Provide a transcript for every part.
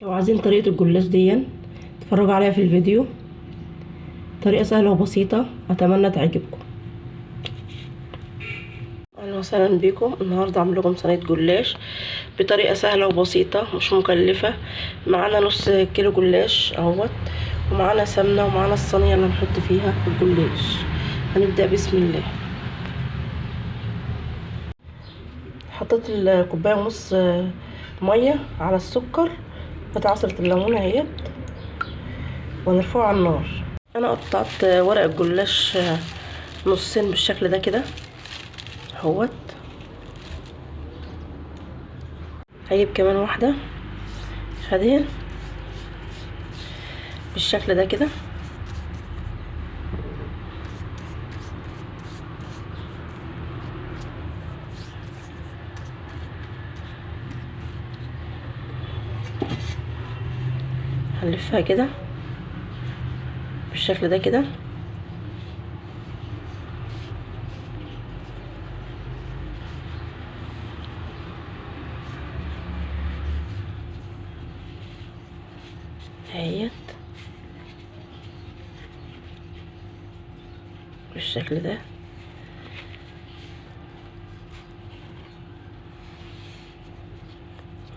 لو عايزين طريقة الجلاش دي اتفرجوا عليها في الفيديو. طريقة سهلة وبسيطة، اتمنى تعجبكم. اهلا وسهلا بكم. النهارده اعمل لكم صينية جلاش بطريقة سهلة وبسيطة مش مكلفة. معانا نص كيلو جلاش اهوت، ومعانا سمنة، ومعانا الصينية اللي هنحط فيها الجلاش. هنبدأ بسم الله. حطيت الكوباية ونص مية على السكر، قطع عصرة الليمون اهيت، ونرفعه على النار. انا قطعت ورق الجلاش نصين بالشكل ده كده اهوت. هجيب كمان واحده هذه بالشكل ده كده، هنلفها كده بالشكل ده كده. اهيت بالشكل ده.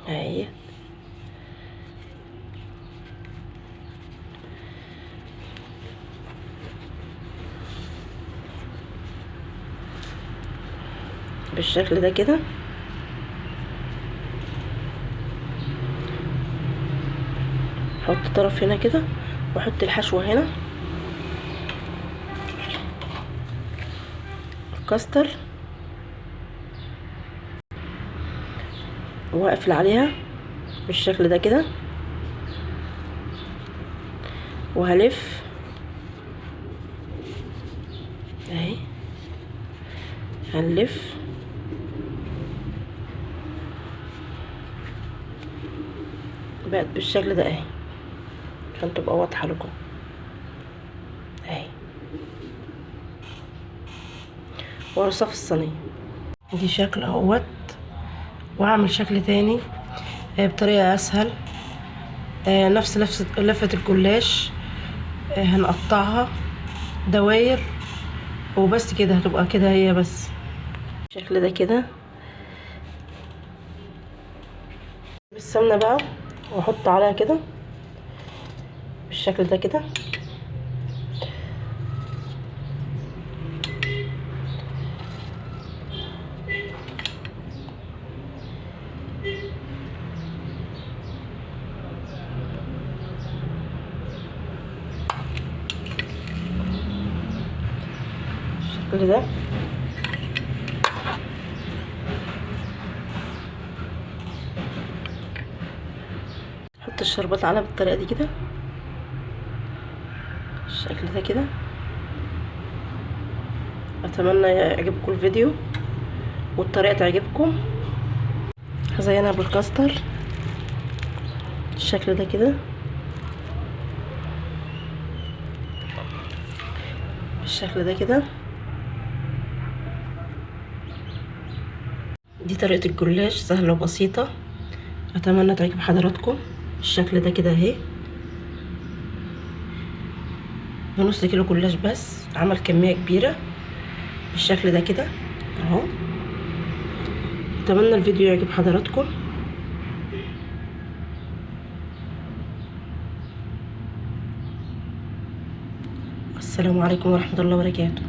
اهيت بالشكل ده كده. احط طرف هنا كده، واحط الحشوه هنا الكاستر، واقفل عليها بالشكل ده كده، وهلف اهي. هنلف بقت بالشكل ده اهي، عشان تبقى واضحه لكم اهي. وارصها في الصينيه دي شكل اهوت، واعمل شكل تاني بطريقه اسهل. نفس لفه الجلاش، هنقطعها دواير وبس كده، هتبقى كده هي بس بالشكل ده كده. بالسمنه بقى، واحط عليها كده بالشكل ده كده. بالشكل ده. حط الشربات عليها بالطريقه دي كده بالشكل ده كده. اتمنى يعجبكم الفيديو والطريقه تعجبكم. هزينها بالكاستر بالشكل ده كده، بالشكل ده كده. دي طريقه الجلاش سهله وبسيطه، اتمنى تعجب حضراتكم. بالشكل ده كده اهي، بنص كيلو جلاش بس عمل كميه كبيره بالشكل ده كده اهو. اتمنى الفيديو يعجب حضراتكم. السلام عليكم ورحمه الله وبركاته.